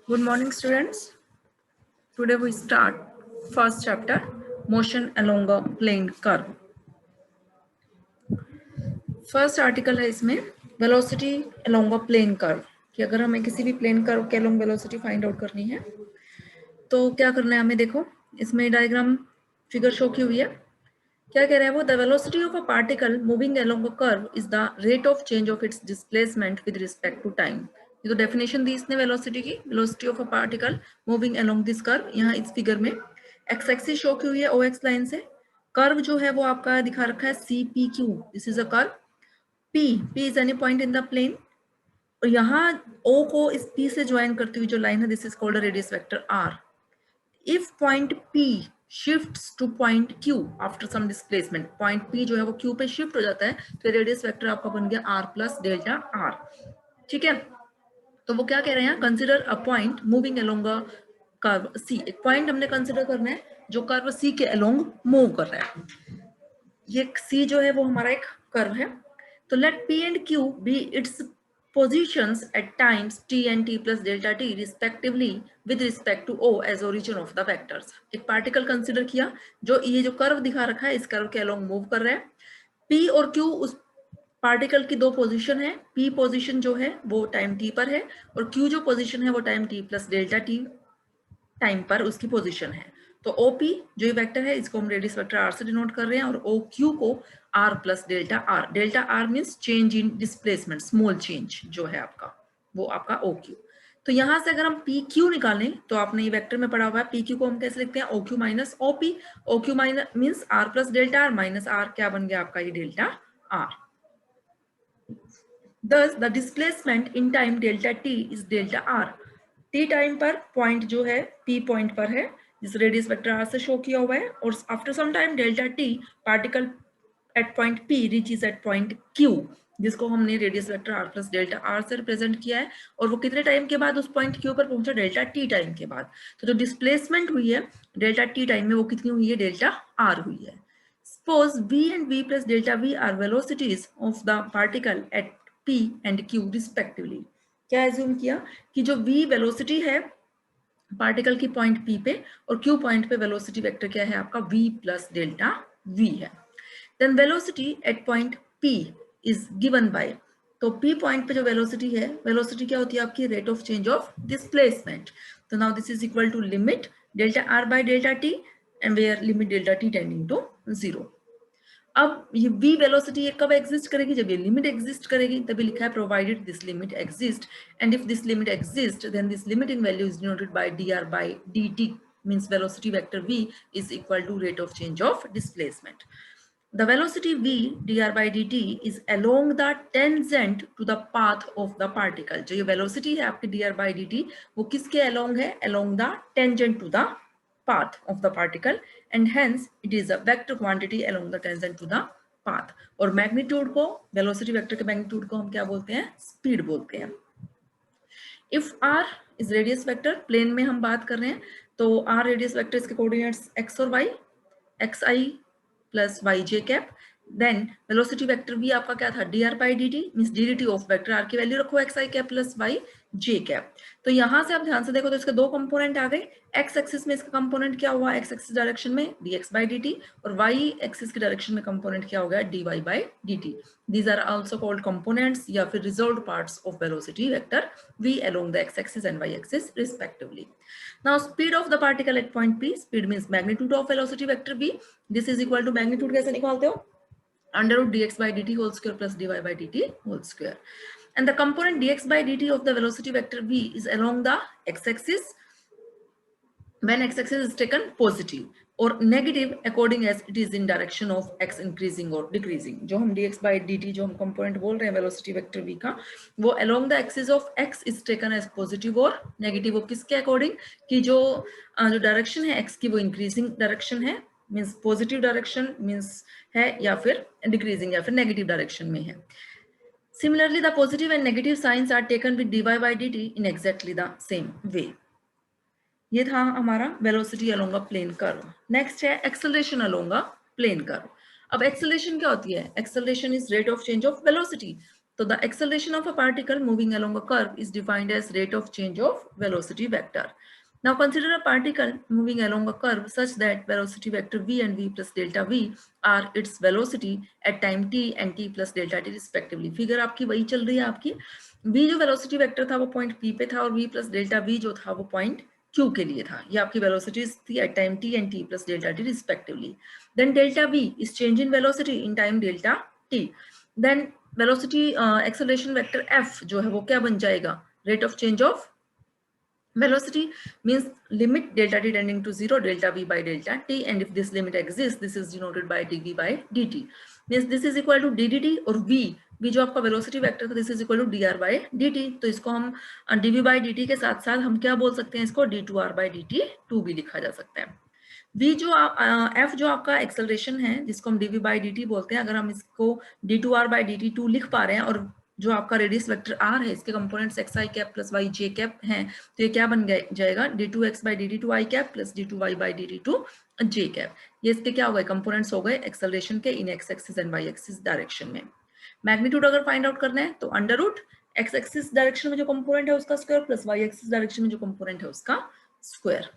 Good morning, students. Today we start first chapter, motion along a plane curve. First article है इसमें velocity along a plane curve कि अगर हमें किसी भी प्लेन कर्व के along वेलोसिटी फाइंड आउट करनी है तो क्या करना है हमें। देखो इसमें डायग्राम फिगर शो की हुई है। क्या कह रहा है वो, the velocity of a particle moving along a curve is the rate of change of its displacement with respect to time. ये तो डेफिनेशन दी इसने वेलोसिटी की, velocity of a particle moving along this curve. यहाँ इस figure में x axis show की हुई है OX लाइन से। कर्व जो है वो आपका दिखा रखा है CPQ, this is a curve. P is any point in the plane, और यहाँ O को इस P से ज्वाइन करती हुई जो लाइन है, this is called radius vector R। if point P shifts to point Q after some displacement, point P जो है वो Q पे शिफ्ट हो जाता है, तो रेडियस वेक्टर आपका बन गया R प्लस डेल्टा R। ठीक है, तो वो क्या कह रहे हैं, consider a point moving along a curve C। एक पॉइंट हमने कंसिडर करना है जो कर्व C के अलोंग मूव कर रहा है। ये C जो है वो हमारा एक कर्व है। तो let P and Q be its positions at times t and t plus delta t respectively with respect to O as origin of the vectors। एक पार्टिकल कंसिडर किया जो ये जो कर्व दिखा रखा है, इस कर्व के अलोंग मूव कर रहा है। P और Q उस पार्टिकल की दो पोजीशन है। P पोजीशन जो है वो टाइम t पर है, और Q जो पोजीशन है वो time t plus delta t time पर उसकी पोजीशन है। तो OP जो ये वेक्टर है इसको हम रेडियस वेक्टर R से डिनोट कर रहे हैं, और OQ को R plus delta R। Delta R means change in displacement, small change जो है आपका, वो आपका OQ। तो यहां से अगर हम PQ निकालें तो आपने ये वेक्टर में पढ़ा हुआ है, PQ को हम कैसे लिखते हैं, OQ minus OP। OQ minus means R plus delta R minus R, क्या बन गया आपका ये delta R। Thus the displacement in time delta t is delta r। t time पर पॉइंट जो है p पॉइंट पर है, जिस रेडियस वेक्टर r से शो किया हुआ है, और after some time delta t particle at point p reaches at point q, जिसको हमने radius vector r plus delta r से रिप्रेजेंट किया है। और वो कितने टाइम के बाद उस पॉइंट q पर पहुंचा, डेल्टा t टाइम के बाद। तो जो डिस्प्लेसमेंट हुई है डेल्टा t टाइम में वो कितनी हुई है, डेल्टा r हुई है। Suppose v and v plus delta v are velocities of the particle at p and q respectively। क्या एज्यूम किया कि जो v वेलोसिटी है पार्टिकल की पॉइंट p पे, और q पॉइंट पे वेलोसिटी वेक्टर क्या है आपका, v प्लस डेल्टा v है। Then velocity at point p is given by, तो p पॉइंट पे जो वेलोसिटी है, वेलोसिटी क्या होती है आपकी, rate of change of displacement. तो now this is equal to limit delta r by delta t, and where limit delta t tending to 0। अब ये v वेलोसिटी ये कब एग्जिस्ट करेगी, जब ये लिमिट एग्जिस्ट करेगी। तभी लिखा है provided this limit exist, and if this limit exist then this limiting value is denoted by dr by dt, means velocity vector v is equal to rate of change of displacement। The velocity v dr by dt is along the tangent to the path of the particle। जो ये velocity है आपकी dr by dt वो किसके along है, along the tangent to the path of the particle, and hence it is a vector quantity along the tangent to the path। और magnitude को, velocity vector के मैग्नीट्यूड को हम क्या बोलते हैं, स्पीड बोलते हैं। If r is radius vector, plane में हम बात कर रहे हैं, तो r रेडियस वेक्टर इसके कोऑर्डिनेट्स x और y, xi plus yj cap. Then velocity vector v आपका क्या था, dr by dt, means ddt of vector r की वैल्यू रखो xi cap plus yj cap. तो यहां से आप ध्यान से देखो तो इसके दो कंपोनेंट आ गए। x एक्सिस में इसका कंपोनेंट क्या हुआ, x एक्सिस डायरेक्शन में dx by dt, और y एक्सिस की डायरेक्शन में कंपोनेंट क्या हो गया, dy by dt। These are also called components या फिर resolved parts of velocity vector v along the x axis and y axis respectively। Now speed of the particle at point p, speed means magnitude of velocity vector v, this is equal to magnitude कैसे निकालते हो, under root dx by dt whole square plus dy by dt whole square। And the component dx by dt of the velocity vector v is along the x-axis when x-axis is taken positive, or negative according as it is in direction of x increasing or decreasing। जो हम dx by dt जो हम component बोल रहे हैं velocity vector v का, वो along the axis of x is taken as positive और negative। वो किसके according कि जो direction है x की वो increasing direction है, मीन्स पॉजिटिव डायरेक्शन मीन्स है, या फिर डिक्रीजिंग या फिर नेगेटिव डायरेक्शन में है। Similarly the positive and negative signs are taken with dy by dt in exactly the same way. ये था हमारा velocity along a plane curve. Next है acceleration along a plane curve. अब acceleration क्या होती है, acceleration is rate of change of velocity. तो the acceleration of a particle moving along a curve is defined as rate of change of velocity vector. Now consider a particle moving along a curve such that velocity vector v and v plus delta v are its velocity at time t and t plus delta t respectively. Figure आपकी वही चल रही है आपकी. v जो velocity vector था वो point p पे था और v प्लस डेल्टा v जो था वो पॉइंट q के लिए था. ये आपकी वेलोसिटीज थी at time t and t plus delta t respectively. Then delta v is change in velocity in time delta t. Then velocity acceleration vector f जो है वो क्या बन जाएगा? Rate of change of velocity means limit delta t tending to 0 delta v by delta t, and if this limit exists this is denoted by dv by dt. means this is equal to ddt और v जो आपका velocity vector था this is equal to dr by dt. तो इसको हम dv by dt के साथ साथ हम क्या बोल सकते हैं, इसको d2r by dt2 भी लिखा जा सकता है. v जो f जो आपका एक्सेलरेशन है जिसको हम dv by dt बोलते हैं, अगर हम इसको d2r by dt2 लिख पा रहे हैं और जो आपका रेडियस वेक्टर r है इसके components xi cap plus yj cap हैं, तो ये क्या बन जाएगा d2x by dt2 i cap plus d2y by dt2 j cap. ये इसके क्या हो गए, कंपोनेंट्स हो गए एक्सेलरेशन के in x axis and y axis direction में. मैग्नीट्यूड अगर फाइंड आउट करना है तो under root x axis direction में जो कंपोनेंट है उसका square plus y axis direction में जो कंपोनेंट है उसका स्क्वायर.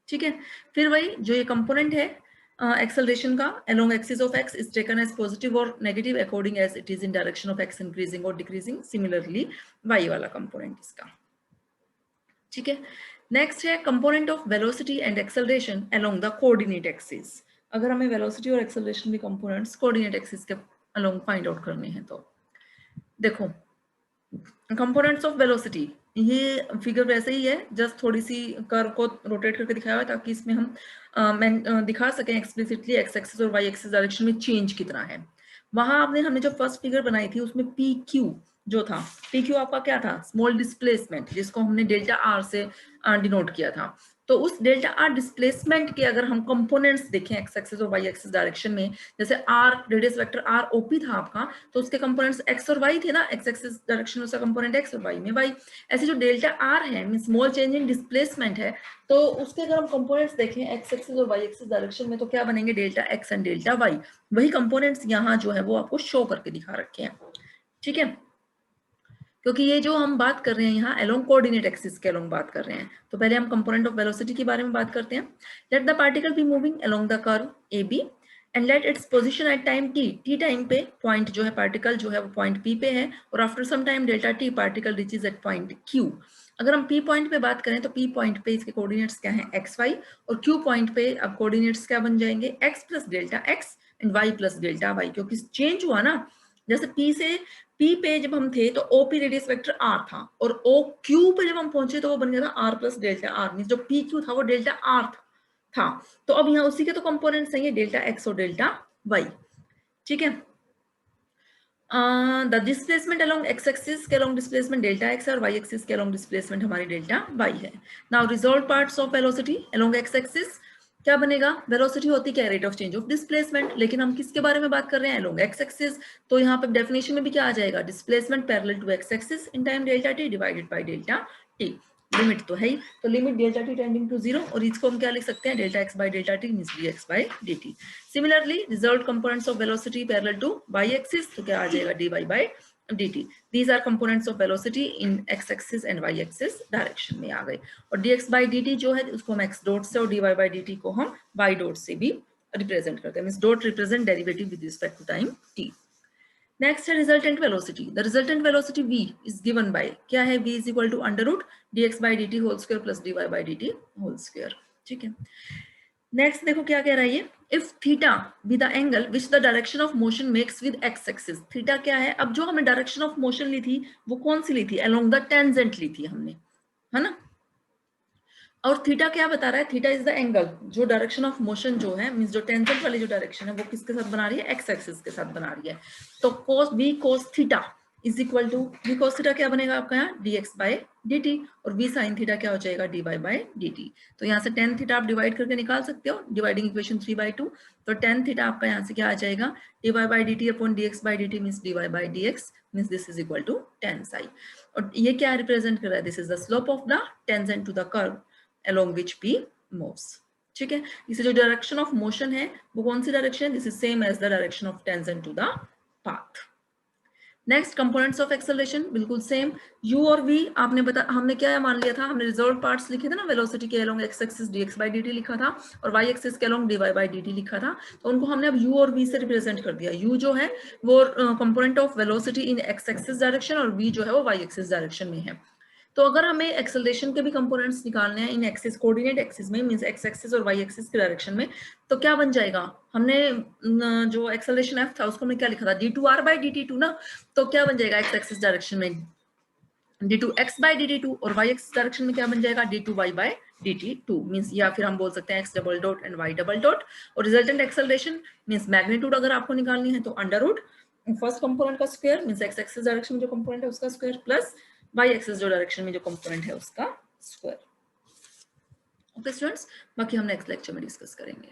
ठीक है, फिर वही जो ये कंपोनेंट है acceleration का along axis of x is taken as positive or negative according as it is in direction of x increasing or decreasing. Similarly y वाला component इसका. ठीक है, next है component of velocity and acceleration along the coordinate axis. अगर हमें velocity और acceleration भी components coordinate axis के along find out करने हैं तो देखो components of velocity, ये फिगर वैसे ही है, जस्ट थोड़ी सी कर्व को रोटेट करके दिखाया हुआ है ताकि इसमें हम दिखा सकें एक्सप्लिसिटली एक्स एक्सिस और वाई एक्सिस डायरेक्शन में चेंज कितना है. वहां हमने जो फर्स्ट फिगर बनाई थी उसमें पी क्यू जो था, पी क्यू आपका क्या था, स्मॉल डिस्प्लेसमेंट जिसको हमने डेल्टा आर से डिनोट किया था. तो उस डेल्टा आर डिस्प्लेसमेंट के अगर हम कंपोनेंट्स देखें एक्स एक्सिस और वाई एक्सिस डायरेक्शन में, जैसे R radius vector R O P आपका, तो उसके कंपोनेंट्स एक्स और वाई थे ना, एक्स एक्सिस डायरेक्शन में उसका कंपोनेंट एक्स और वाई में वाई. ऐसे जो डेल्टा आर है mean small change in displacement है, तो उसके अगर हम कंपोनेंट्स देखें एक्स एक्सिस और वाई एक्सिस डायरेक्शन में तो क्या बनेंगे, delta X and delta Y. वही कंपोनेंट्स यहाँ जो है वो आपको शो करके दिखा रखे हैं. ठीक है, क्योंकि ये जो हम बात कर रहे हैं यहाँ अलोंग कोऑर्डिनेट एक्सिस के अलोंग बात कर रहे हैं, तो पहले हम कंपोनेंट ऑफ वेलोसिटी के बारे में बात करते हैं. Let the particle be moving along the curve A B and let its position at time T, T time पे पॉइंट जो है पार्टिकल जो है वो पॉइंट पी पे है, और after some time delta T particle reaches at point Q. अगर हम पी पॉइंट पे बात करें तो पी पॉइंट पे इसके कोऑर्डिनेट्स क्या हैं, एक्स वाई, और क्यू पॉइंट पे अब कोऑर्डिनेट्स क्या बन जाएंगे, X plus delta X and Y plus delta Y, क्योंकि चेंज हुआ ना. जैसे पी से पी पे जब हम थे तो ओपी रेडियस वेक्टर आर था, और ओ क्यू पे जब हम पहुंचे तो वो बन गया था R plus delta R, mean जो पी क्यू था वो डेल्टा आर था. तो अब यहाँ उसी के तो कंपोनेंट्स हैं डेल्टा एक्स और डेल्टा वाई. ठीक है, the displacement along x axis के अलोंग डिस्प्लेसमेंट डेल्टा एक्स और वाई एक्सिस के अलोंग डिस्प्लेसमेंट हमारी डेल्टा वाई है. Now resolve parts of velocity along x axis क्या बनेगा, वेलोसिटी होती क्या, rate of change of displacement, लेकिन हम किसके बारे में बात कर रहे हैं, अलोंग एक्स एक्सिस. तो यहाँ पे डेफिनेशन में भी क्या आ जाएगा, displacement parallel to X axis in time delta T divided by delta T. Limit तो है ही, तो limit delta T tending to 0, और इसको हम क्या लिख सकते हैं, delta X by delta T means D X by D T. Similarly result components of velocity parallel to Y axis, तो क्या आ जाएगा, D Y by dt. These are components of velocity in x axis and y axis direction में आ गए. और dx by dt जो है उसको हम x डॉट से और dy by dt को हम y डॉट से भी रिप्रेजेंट करते हैं. Means dot represent derivative with respect to time t. Next है resultant velocity. The resultant velocity v is given by क्या है, v is equal to under root dx by dt whole square plus dy by dt whole square. ठीक है, next देखो क्या कह रहा है ये, if theta be the angle which the direction of motion makes with x axis. Theta क्या है, अब जो हमें डायरेक्शन ऑफ मोशन ली थी वो कौन सी ली थी, अलोंग द टेंजेंट ली थी हमने, है ना. और थीटा क्या बता रहा है, थीटा इज द एंगल जो डायरेक्शन ऑफ मोशन जो है मींस जो टेंजेंट वाली जो डायरेक्शन है वो किसके साथ बना रही है, एक्स एक्सिस के साथ बना रही है. तो cos v cos theta is equal to v cos theta क्या बनेगा आपका यहाँ dx बाय dt, और v sin थीटा क्या हो जाएगा dy बाय dt. तो यहाँ से tan थीटा आप डिवाइड करके निकाल सकते हो, डिवाइडिंग इक्वेशन 3/2. तो tan थीटा आपका यहाँ से क्या आ जाएगा, dy by dt upon dx by dt means dy by dx means this is equal to tan psi. और ये क्या रिप्रेजेंट कर रहा है, this is the slope of the tangent to the curve along which p moves. ठीक है, इसे जो डायरेक्शन ऑफ मोशन है वो कौन सी डायरेक्शन है, this is same as the direction of tangent to the path. Next components of acceleration बिल्कुल सेम, u और v हमने क्या मान लिया था, हमने रिजॉल्व पार्ट्स लिखे थे ना, वेलोसिटी के along x axis dx by dt लिखा था और y एक्सिस के अलोंग dy by dt लिखा था, तो उनको हमने अब u और v से रिप्रेजेंट कर दिया। u जो है वो component of velocity in x axis direction और v जो है वो y एक्सिस डायरेक्शन में है। तो अगर हमें एक्सेलरेशन के भी कंपोनेंट्स निकालने हैं इन एक्सिस कोऑर्डिनेट एक्सिस में, मींस एक्स एक्सिस और वाई एक्सिस के डायरेक्शन में, तो क्या बन जाएगा, हमने जो एक्सेलरेशन एफ था उसको हमने क्या लिखा था, d2r by dt2 ना, तो क्या बन जाएगा एक्स एक्सिस डायरेक्शन में d2x by dt2 और y एक्सिस डायरेक्शन में क्या बन जाएगा d2y by dt2, मींस या फिर हम बोल सकते हैं x double dot and y double dot, और रिजल्टेंट एक्सेलरेशन मींस मैग्नीट्यूड अगर आपको निकालनी है तो अंडर रूट फर्स्ट कंपोनेंट का square means x axis direction में जो कंपोनेंट है उसका स्क्वायर प्लस y एक्सिस जो डायरेक्शन में जो कंपोनेंट है उसका स्क्वायर। ओके स्टूडेंट्स, बाकी हम नेक्स्ट लेक्चर में डिस्कस करेंगे।